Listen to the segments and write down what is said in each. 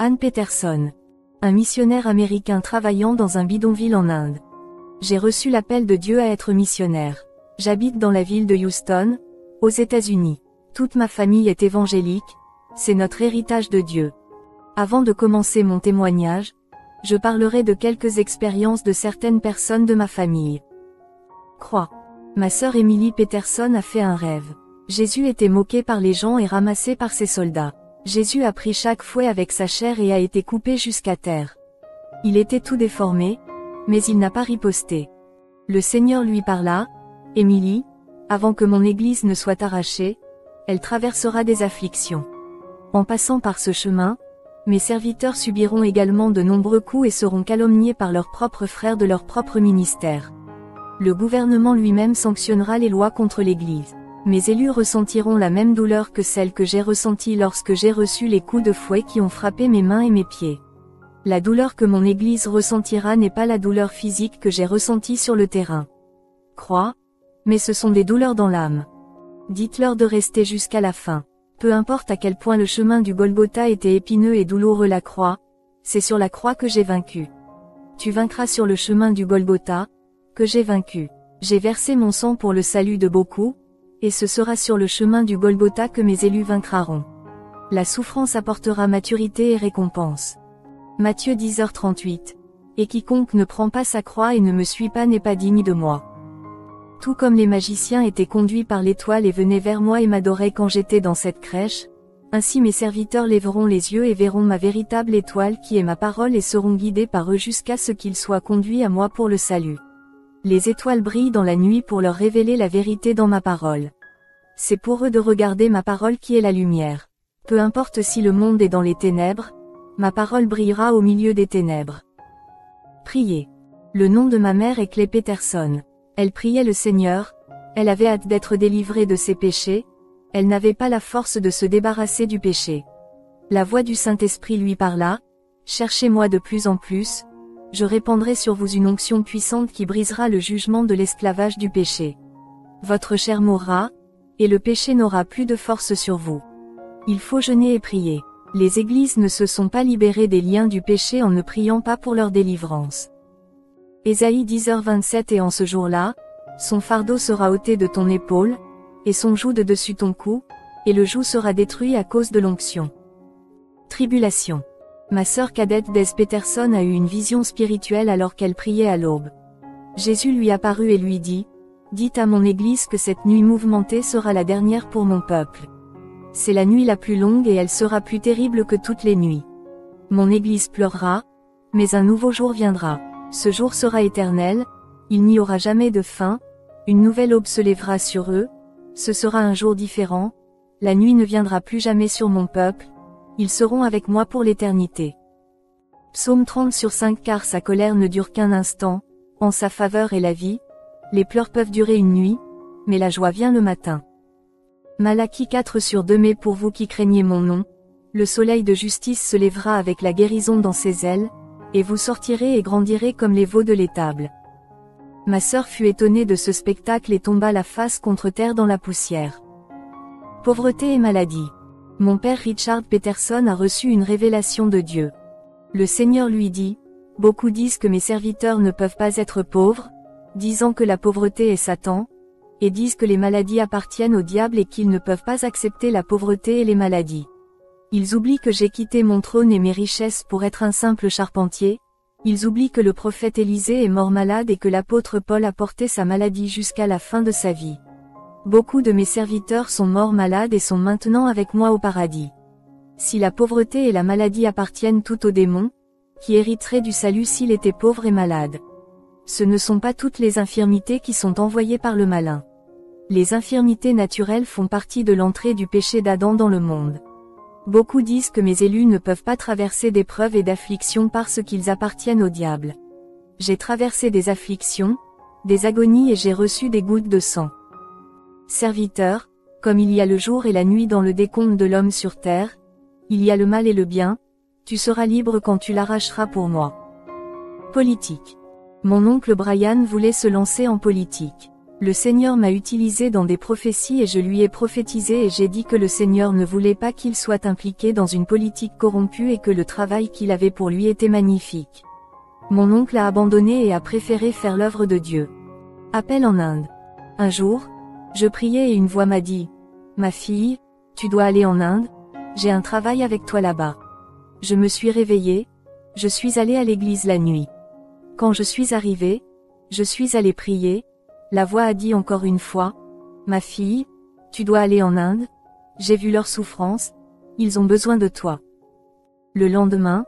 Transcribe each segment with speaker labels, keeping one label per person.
Speaker 1: Ann Peterson. Un missionnaire américain travaillant dans un bidonville en Inde. J'ai reçu l'appel de Dieu à être missionnaire. J'habite dans la ville de Houston, aux États-Unis. Toute ma famille est évangélique, c'est notre héritage de Dieu. Avant de commencer mon témoignage, je parlerai de quelques expériences de certaines personnes de ma famille. Croix. Ma sœur Emily Peterson a fait un rêve. Jésus était moqué par les gens et ramassé par ses soldats. Jésus a pris chaque fouet avec sa chair et a été coupé jusqu'à terre. Il était tout déformé, mais il n'a pas riposté. Le Seigneur lui parla, « Emily, avant que mon Église ne soit arrachée, elle traversera des afflictions. En passant par ce chemin, mes serviteurs subiront également de nombreux coups et seront calomniés par leurs propres frères de leur propre ministère. Le gouvernement lui-même sanctionnera les lois contre l'Église. Mes élus ressentiront la même douleur que celle que j'ai ressentie lorsque j'ai reçu les coups de fouet qui ont frappé mes mains et mes pieds. La douleur que mon Église ressentira n'est pas la douleur physique que j'ai ressentie sur le terrain. Croix, mais ce sont des douleurs dans l'âme. Dites-leur de rester jusqu'à la fin. Peu importe à quel point le chemin du Golgotha était épineux et douloureux, la croix, c'est sur la croix que j'ai vaincu. Tu vaincras sur le chemin du Golgotha, que j'ai vaincu. J'ai versé mon sang pour le salut de beaucoup, et ce sera sur le chemin du Golgotha que mes élus vaincront. La souffrance apportera maturité et récompense. Matthieu 10h38. Et quiconque ne prend pas sa croix et ne me suit pas n'est pas digne de moi. Tout comme les magiciens étaient conduits par l'étoile et venaient vers moi et m'adoraient quand j'étais dans cette crèche, ainsi mes serviteurs lèveront les yeux et verront ma véritable étoile qui est ma parole et seront guidés par eux jusqu'à ce qu'ils soient conduits à moi pour le salut. Les étoiles brillent dans la nuit pour leur révéler la vérité dans ma parole. C'est pour eux de regarder ma parole qui est la lumière. Peu importe si le monde est dans les ténèbres, ma parole brillera au milieu des ténèbres. Prier. Le nom de ma mère est Clay Peterson. Elle priait le Seigneur, elle avait hâte d'être délivrée de ses péchés, elle n'avait pas la force de se débarrasser du péché. La voix du Saint-Esprit lui parla, « Cherchez-moi de plus en plus, je répandrai sur vous une onction puissante qui brisera le jugement de l'esclavage du péché. Votre chair mourra, et le péché n'aura plus de force sur vous. Il faut jeûner et prier. Les églises ne se sont pas libérées des liens du péché en ne priant pas pour leur délivrance. » Ésaïe 10h27. Et en ce jour-là, son fardeau sera ôté de ton épaule, et son joug de dessus ton cou, et le joug sera détruit à cause de l'onction. Tribulation. Ma sœur cadette Des Peterson a eu une vision spirituelle alors qu'elle priait à l'aube. Jésus lui apparut et lui dit, « Dites à mon Église que cette nuit mouvementée sera la dernière pour mon peuple. C'est la nuit la plus longue et elle sera plus terrible que toutes les nuits. Mon Église pleurera, mais un nouveau jour viendra. Ce jour sera éternel, il n'y aura jamais de fin, une nouvelle aube se lèvera sur eux, ce sera un jour différent, la nuit ne viendra plus jamais sur mon peuple, ils seront avec moi pour l'éternité. » Psaume 30/5. Car sa colère ne dure qu'un instant, en sa faveur est la vie, les pleurs peuvent durer une nuit, mais la joie vient le matin. Malachie 4/2. Mais pour vous qui craignez mon nom, le soleil de justice se lèvera avec la guérison dans ses ailes, et vous sortirez et grandirez comme les veaux de l'étable. Ma sœur fut étonnée de ce spectacle et tomba la face contre terre dans la poussière. Pauvreté et maladie. Mon père Richard Peterson a reçu une révélation de Dieu. Le Seigneur lui dit, « Beaucoup disent que mes serviteurs ne peuvent pas être pauvres, disant que la pauvreté est Satan, et disent que les maladies appartiennent au diable et qu'ils ne peuvent pas accepter la pauvreté et les maladies. Ils oublient que j'ai quitté mon trône et mes richesses pour être un simple charpentier, ils oublient que le prophète Élisée est mort malade et que l'apôtre Paul a porté sa maladie jusqu'à la fin de sa vie. Beaucoup de mes serviteurs sont morts malades et sont maintenant avec moi au paradis. Si la pauvreté et la maladie appartiennent tout aux démons, qui hériteraient du salut s'il était pauvre et malade. Ce ne sont pas toutes les infirmités qui sont envoyées par le malin. Les infirmités naturelles font partie de l'entrée du péché d'Adam dans le monde. Beaucoup disent que mes élus ne peuvent pas traverser d'épreuves et d'afflictions parce qu'ils appartiennent au diable. J'ai traversé des afflictions, des agonies et j'ai reçu des gouttes de sang. Serviteur, comme il y a le jour et la nuit dans le décompte de l'homme sur terre, il y a le mal et le bien, tu seras libre quand tu l'arracheras pour moi. Politique. Mon oncle Brian voulait se lancer en politique. Le Seigneur m'a utilisé dans des prophéties et je lui ai prophétisé et j'ai dit que le Seigneur ne voulait pas qu'il soit impliqué dans une politique corrompue et que le travail qu'il avait pour lui était magnifique. Mon oncle a abandonné et a préféré faire l'œuvre de Dieu. Appel en Inde. Un jour, je priais et une voix m'a dit, « Ma fille, tu dois aller en Inde, j'ai un travail avec toi là-bas. » Je me suis réveillée, je suis allée à l'église la nuit. Quand je suis arrivée, je suis allée prier, la voix a dit encore une fois, « Ma fille, tu dois aller en Inde, j'ai vu leur souffrance, ils ont besoin de toi. » Le lendemain,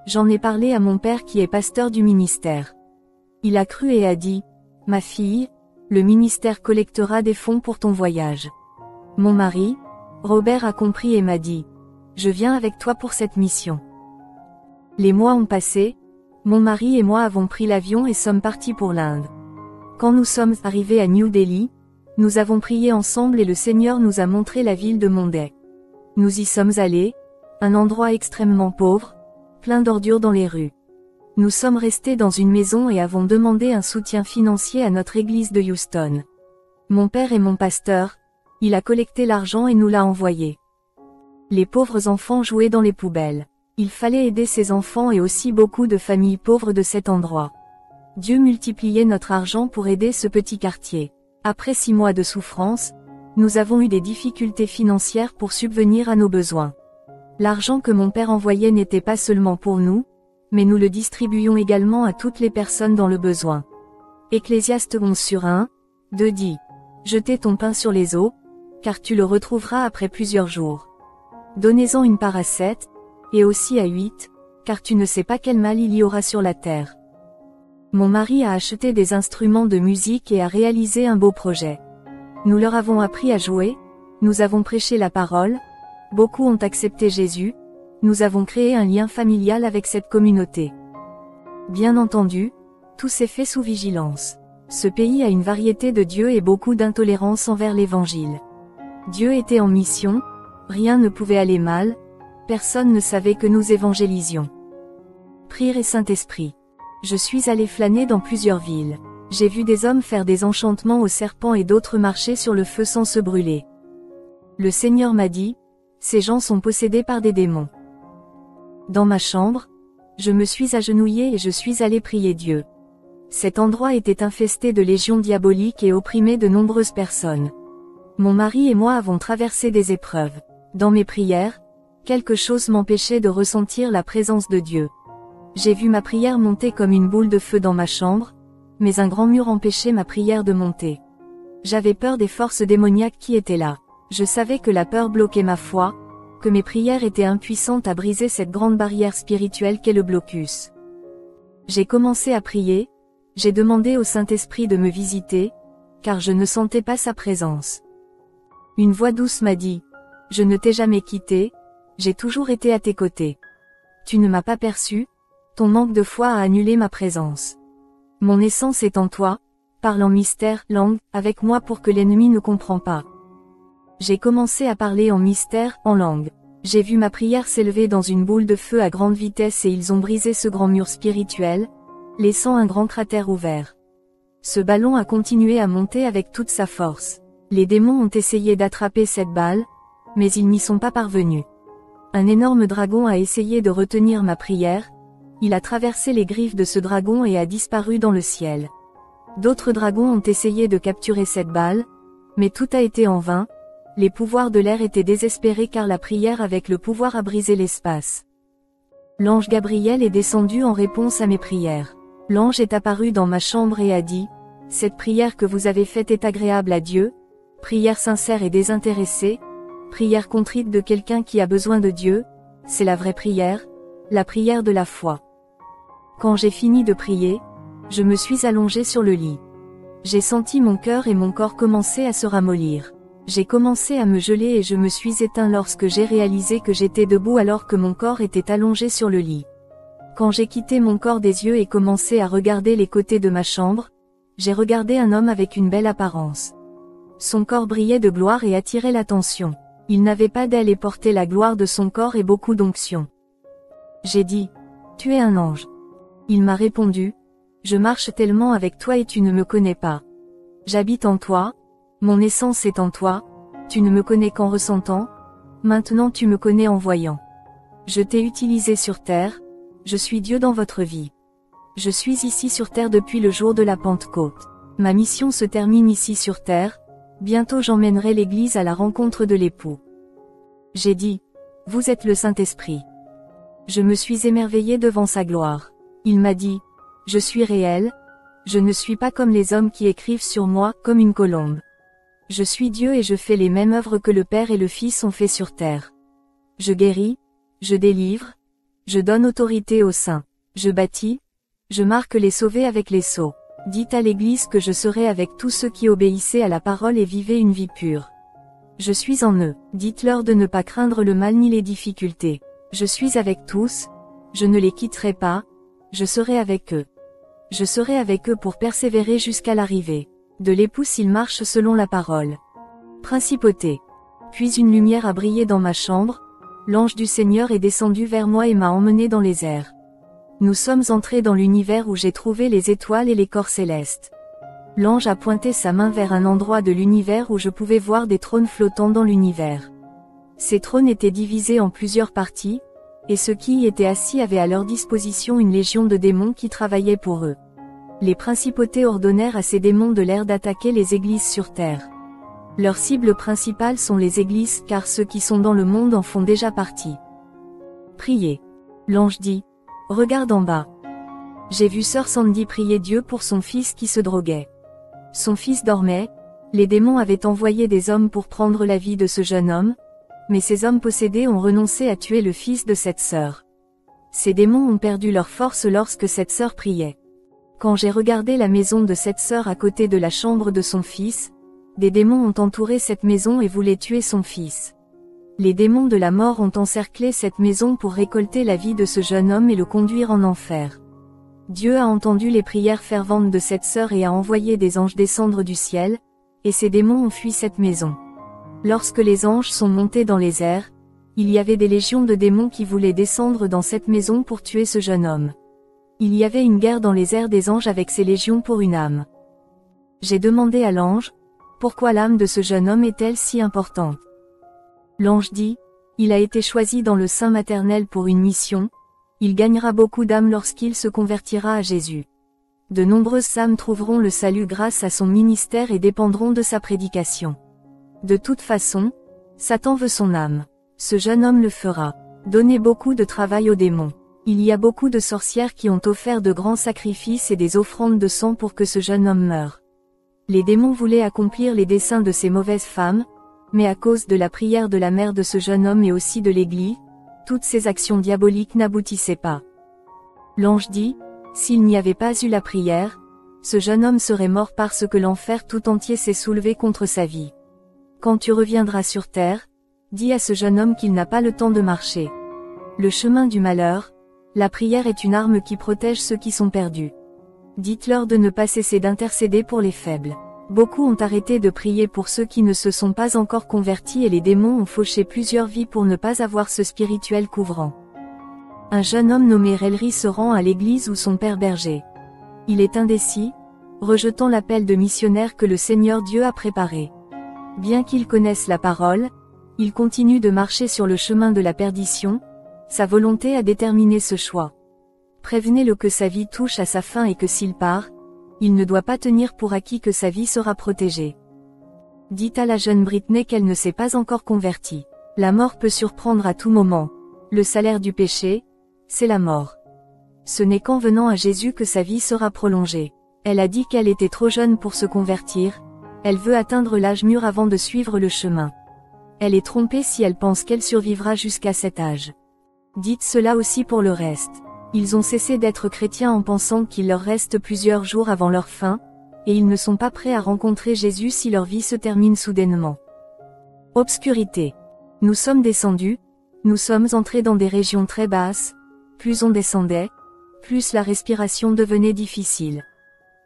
Speaker 1: j'en ai parlé à mon père qui est pasteur du ministère. Il a cru et a dit, « Ma fille, le ministère collectera des fonds pour ton voyage. » Mon mari, Robert a compris et m'a dit, « Je viens avec toi pour cette mission. » Les mois ont passé, mon mari et moi avons pris l'avion et sommes partis pour l'Inde. Quand nous sommes arrivés à New Delhi, nous avons prié ensemble et le Seigneur nous a montré la ville de Monday. Nous y sommes allés, un endroit extrêmement pauvre, plein d'ordures dans les rues. Nous sommes restés dans une maison et avons demandé un soutien financier à notre église de Houston. Mon père est mon pasteur, il a collecté l'argent et nous l'a envoyé. Les pauvres enfants jouaient dans les poubelles. Il fallait aider ces enfants et aussi beaucoup de familles pauvres de cet endroit. Dieu multipliait notre argent pour aider ce petit quartier. Après 6 mois de souffrance, nous avons eu des difficultés financières pour subvenir à nos besoins. L'argent que mon père envoyait n'était pas seulement pour nous, mais nous le distribuions également à toutes les personnes dans le besoin. Ecclésiaste 11:1, 2 dit, « Jetez ton pain sur les eaux, car tu le retrouveras après plusieurs jours. Donnez-en une part à 7, et aussi à 8, car tu ne sais pas quel mal il y aura sur la terre. » Mon mari a acheté des instruments de musique et a réalisé un beau projet. Nous leur avons appris à jouer, nous avons prêché la parole, beaucoup ont accepté Jésus, nous avons créé un lien familial avec cette communauté. Bien entendu, tout s'est fait sous vigilance. Ce pays a une variété de dieux et beaucoup d'intolérance envers l'Évangile. Dieu était en mission, rien ne pouvait aller mal, personne ne savait que nous évangélisions. Prière et Saint-Esprit. Je suis allé flâner dans plusieurs villes. J'ai vu des hommes faire des enchantements aux serpents et d'autres marcher sur le feu sans se brûler. Le Seigneur m'a dit, ces gens sont possédés par des démons. Dans ma chambre, je me suis agenouillée et je suis allé prier Dieu. Cet endroit était infesté de légions diaboliques et opprimait de nombreuses personnes. Mon mari et moi avons traversé des épreuves. Dans mes prières, quelque chose m'empêchait de ressentir la présence de Dieu. J'ai vu ma prière monter comme une boule de feu dans ma chambre, mais un grand mur empêchait ma prière de monter. J'avais peur des forces démoniaques qui étaient là. Je savais que la peur bloquait ma foi, que mes prières étaient impuissantes à briser cette grande barrière spirituelle qu'est le blocus. J'ai commencé à prier, j'ai demandé au Saint-Esprit de me visiter, car je ne sentais pas sa présence. Une voix douce m'a dit, « Je ne t'ai jamais quitté, j'ai toujours été à tes côtés. Tu ne m'as pas perçu, ton manque de foi a annulé ma présence. Mon essence est en toi, parle en mystère, langue, avec moi pour que l'ennemi ne comprend pas. » J'ai commencé à parler en mystère, en langue. J'ai vu ma prière s'élever dans une boule de feu à grande vitesse et ils ont brisé ce grand mur spirituel, laissant un grand cratère ouvert. Ce ballon a continué à monter avec toute sa force. Les démons ont essayé d'attraper cette balle, mais ils n'y sont pas parvenus. Un énorme dragon a essayé de retenir ma prière, il a traversé les griffes de ce dragon et a disparu dans le ciel. D'autres dragons ont essayé de capturer cette balle, mais tout a été en vain, les pouvoirs de l'air étaient désespérés car la prière avec le pouvoir a brisé l'espace. L'ange Gabriel est descendu en réponse à mes prières. L'ange est apparu dans ma chambre et a dit, « Cette prière que vous avez faite est agréable à Dieu, prière sincère et désintéressée, prière contrite de quelqu'un qui a besoin de Dieu, c'est la vraie prière, la prière de la foi. » Quand j'ai fini de prier, je me suis allongée sur le lit. J'ai senti mon cœur et mon corps commencer à se ramollir. J'ai commencé à me geler et je me suis éteint lorsque j'ai réalisé que j'étais debout alors que mon corps était allongé sur le lit. Quand j'ai quitté mon corps des yeux et commencé à regarder les côtés de ma chambre, j'ai regardé un homme avec une belle apparence. Son corps brillait de gloire et attirait l'attention. Il n'avait pas d'ailes et portait la gloire de son corps et beaucoup d'onction. J'ai dit, « Tu es un ange. » Il m'a répondu, « Je marche tellement avec toi et tu ne me connais pas. J'habite en toi, mon essence est en toi, tu ne me connais qu'en ressentant, maintenant tu me connais en voyant. Je t'ai utilisé sur terre, je suis Dieu dans votre vie. Je suis ici sur terre depuis le jour de la Pentecôte. Ma mission se termine ici sur terre, bientôt j'emmènerai l'Église à la rencontre de l'époux. J'ai dit, vous êtes le Saint-Esprit. Je me suis émerveillé devant sa gloire. Il m'a dit, je suis réel, je ne suis pas comme les hommes qui écrivent sur moi, comme une colombe. Je suis Dieu et je fais les mêmes œuvres que le Père et le Fils ont fait sur terre. Je guéris, je délivre, je donne autorité aux saints, je bâtis, je marque les sauvés avec les sceaux. Dites à l'Église que je serai avec tous ceux qui obéissaient à la parole et vivaient une vie pure. Je suis en eux, dites-leur de ne pas craindre le mal ni les difficultés. Je suis avec tous, je ne les quitterai pas, je serai avec eux. Je serai avec eux pour persévérer jusqu'à l'arrivée de l'époux s'ils marchent selon la parole. Principauté. Puis une lumière a brillé dans ma chambre, l'ange du Seigneur est descendu vers moi et m'a emmené dans les airs. Nous sommes entrés dans l'univers où j'ai trouvé les étoiles et les corps célestes. L'ange a pointé sa main vers un endroit de l'univers où je pouvais voir des trônes flottants dans l'univers. Ces trônes étaient divisés en plusieurs parties, et ceux qui y étaient assis avaient à leur disposition une légion de démons qui travaillaient pour eux. Les principautés ordonnèrent à ces démons de l'air d'attaquer les églises sur terre. Leurs cibles principales sont les églises car ceux qui sont dans le monde en font déjà partie. Priez. L'ange dit, regarde en bas. J'ai vu sœur Sandy prier Dieu pour son fils qui se droguait. Son fils dormait, les démons avaient envoyé des hommes pour prendre la vie de ce jeune homme, mais ces hommes possédés ont renoncé à tuer le fils de cette sœur. Ces démons ont perdu leur force lorsque cette sœur priait. Quand j'ai regardé la maison de cette sœur à côté de la chambre de son fils, des démons ont entouré cette maison et voulaient tuer son fils. Les démons de la mort ont encerclé cette maison pour récolter la vie de ce jeune homme et le conduire en enfer. Dieu a entendu les prières ferventes de cette sœur et a envoyé des anges descendre du ciel, et ces démons ont fui cette maison. Lorsque les anges sont montés dans les airs, il y avait des légions de démons qui voulaient descendre dans cette maison pour tuer ce jeune homme. Il y avait une guerre dans les airs des anges avec ces légions pour une âme. J'ai demandé à l'ange, pourquoi l'âme de ce jeune homme est-elle si importante? L'ange dit, il a été choisi dans le sein maternel pour une mission, il gagnera beaucoup d'âmes lorsqu'il se convertira à Jésus. De nombreuses âmes trouveront le salut grâce à son ministère et dépendront de sa prédication. De toute façon, Satan veut son âme. Ce jeune homme le fera. Donnez beaucoup de travail aux démons. Il y a beaucoup de sorcières qui ont offert de grands sacrifices et des offrandes de sang pour que ce jeune homme meure. Les démons voulaient accomplir les desseins de ces mauvaises femmes, mais à cause de la prière de la mère de ce jeune homme et aussi de l'Église, toutes ces actions diaboliques n'aboutissaient pas. L'ange dit, s'il n'y avait pas eu la prière, ce jeune homme serait mort parce que l'enfer tout entier s'est soulevé contre sa vie. Quand tu reviendras sur terre, dis à ce jeune homme qu'il n'a pas le temps de marcher. Le chemin du malheur, la prière est une arme qui protège ceux qui sont perdus. Dites-leur de ne pas cesser d'intercéder pour les faibles. Beaucoup ont arrêté de prier pour ceux qui ne se sont pas encore convertis et les démons ont fauché plusieurs vies pour ne pas avoir ce spirituel couvrant. Un jeune homme nommé Relry se rend à l'église où son père berger. Il est indécis, rejetant l'appel de missionnaire que le Seigneur Dieu a préparé. Bien qu'il connaisse la parole, il continue de marcher sur le chemin de la perdition, sa volonté a déterminé ce choix. Prévenez-le que sa vie touche à sa fin et que s'il part, il ne doit pas tenir pour acquis que sa vie sera protégée. Dites à la jeune Britney qu'elle ne s'est pas encore convertie. La mort peut surprendre à tout moment. Le salaire du péché, c'est la mort. Ce n'est qu'en venant à Jésus que sa vie sera prolongée. Elle a dit qu'elle était trop jeune pour se convertir, elle veut atteindre l'âge mûr avant de suivre le chemin. Elle est trompée si elle pense qu'elle survivra jusqu'à cet âge. Dites cela aussi pour le reste. Ils ont cessé d'être chrétiens en pensant qu'il leur reste plusieurs jours avant leur fin, et ils ne sont pas prêts à rencontrer Jésus si leur vie se termine soudainement. Obscurité. Nous sommes descendus, nous sommes entrés dans des régions très basses, plus on descendait, plus la respiration devenait difficile.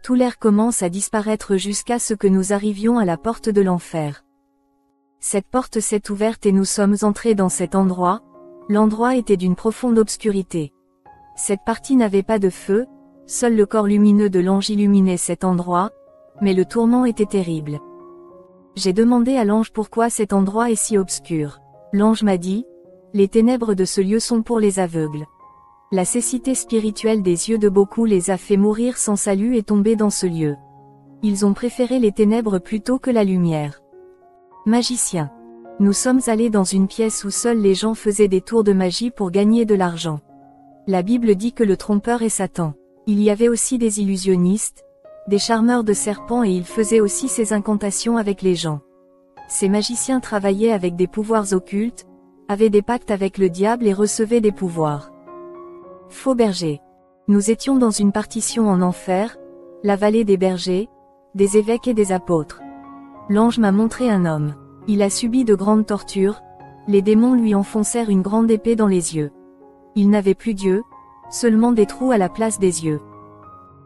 Speaker 1: Tout l'air commence à disparaître jusqu'à ce que nous arrivions à la porte de l'enfer. Cette porte s'est ouverte et nous sommes entrés dans cet endroit, l'endroit était d'une profonde obscurité. Cette partie n'avait pas de feu, seul le corps lumineux de l'ange illuminait cet endroit, mais le tourment était terrible. J'ai demandé à l'ange pourquoi cet endroit est si obscur. L'ange m'a dit, les ténèbres de ce lieu sont pour les aveugles. La cécité spirituelle des yeux de beaucoup les a fait mourir sans salut et tomber dans ce lieu. Ils ont préféré les ténèbres plutôt que la lumière. Magicien. Nous sommes allés dans une pièce où seuls les gens faisaient des tours de magie pour gagner de l'argent. La Bible dit que le trompeur est Satan. Il y avait aussi des illusionnistes, des charmeurs de serpents et ils faisaient aussi ces incantations avec les gens. Ces magiciens travaillaient avec des pouvoirs occultes, avaient des pactes avec le diable et recevaient des pouvoirs. Faux berger. Nous étions dans une partition en enfer, la vallée des bergers, des évêques et des apôtres. L'ange m'a montré un homme. Il a subi de grandes tortures, les démons lui enfoncèrent une grande épée dans les yeux. Il n'avait plus d'yeux, seulement des trous à la place des yeux.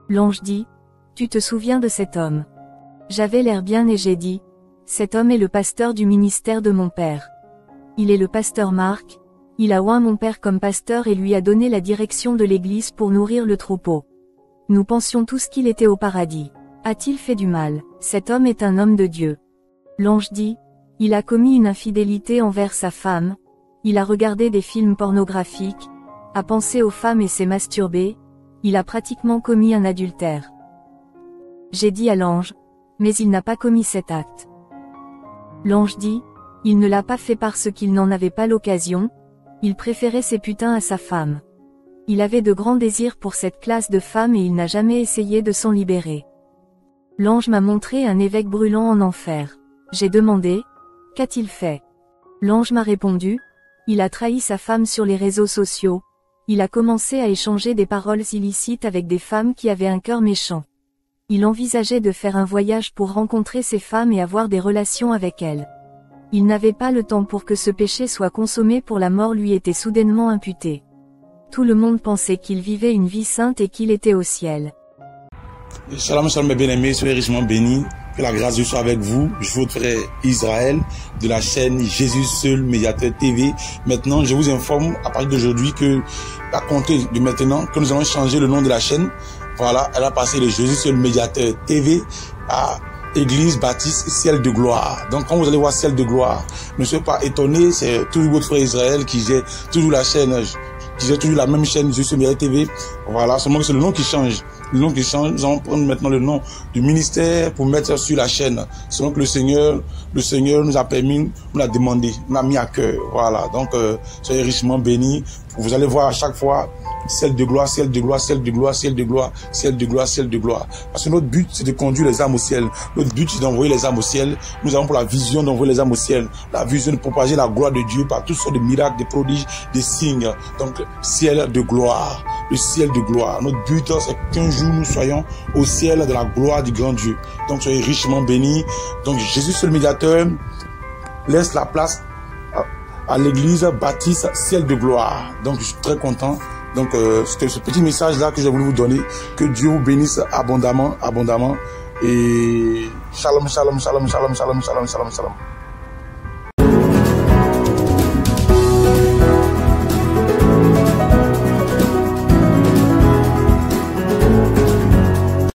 Speaker 1: L'ange dit, « Tu te souviens de cet homme ?» J'avais l'air bien et j'ai dit, « Cet homme est le pasteur du ministère de mon père. Il est le pasteur Marc, il a oint mon père comme pasteur et lui a donné la direction de l'église pour nourrir le troupeau. Nous pensions tous qu'il était au paradis. A-t-il fait du mal? Cet homme est un homme de Dieu. » L'ange dit, « Il a commis une infidélité envers sa femme, il a regardé des films pornographiques, a pensé aux femmes et s'est masturbé, il a pratiquement commis un adultère. » J'ai dit à l'ange, « Mais il n'a pas commis cet acte. » L'ange dit, « Il ne l'a pas fait parce qu'il n'en avait pas l'occasion, il préférait ses putains à sa femme. Il avait de grands désirs pour cette classe de femmes et il n'a jamais essayé de s'en libérer. » L'ange m'a montré un évêque brûlant en enfer. J'ai demandé, « Qu'a-t-il fait ?» L'ange m'a répondu, « Il a trahi sa femme sur les réseaux sociaux, il a commencé à échanger des paroles illicites avec des femmes qui avaient un cœur méchant. Il envisageait de faire un voyage pour rencontrer ces femmes et avoir des relations avec elles. Il n'avait pas le temps pour que ce péché soit consommé pour la mort lui était soudainement imputée. Tout le monde pensait qu'il vivait une vie sainte et qu'il était au ciel. »
Speaker 2: Shalom, shalom mes bien-aimés, soyez richement bénis. Que la grâce de Dieu soit avec vous. Je suis votre frère Israël de la chaîne Jésus Seul Médiateur TV. Maintenant, je vous informe à partir d'aujourd'hui que, à compter de maintenant, que nous allons changer le nom de la chaîne. Voilà, elle a passé de Jésus Seul Médiateur TV à Église Baptiste Ciel de Gloire. Donc quand vous allez voir Ciel de Gloire, ne soyez pas étonnés, c'est toujours votre frère Israël qui gère toujours la chaîne, qui gère toujours la même chaîne Jésus Seul Médiateur TV. Voilà, seulement que c'est le nom qui change. Le nom qui change, nous allons prendre maintenant le nom du ministère pour mettre sur la chaîne. Selon que le Seigneur nous a permis, nous l'a demandé, nous l'a mis à cœur. Voilà, donc soyez richement bénis. Vous allez voir à chaque fois Ciel de gloire, ciel de gloire, ciel de gloire, ciel de gloire, ciel de gloire, ciel de gloire. Parce que notre but, c'est de conduire les âmes au ciel. Notre but, c'est d'envoyer les âmes au ciel. Nous avons pour la vision d'envoyer les âmes au ciel. La vision de propager la gloire de Dieu par toutes sortes de miracles, des prodiges, des signes. Donc, ciel de gloire. Le ciel de gloire. Notre but, c'est qu'un jour, nous soyons au ciel de la gloire du grand Dieu. Donc, soyez richement bénis. Donc, Jésus, seul médiateur, laisse la place à l'église baptiste ciel de gloire. Donc, je suis très content. Donc, c'était ce petit message-là que j'ai voulu vous donner. Que Dieu vous bénisse abondamment, abondamment. Et shalom, shalom, shalom, shalom, shalom, shalom, shalom, shalom.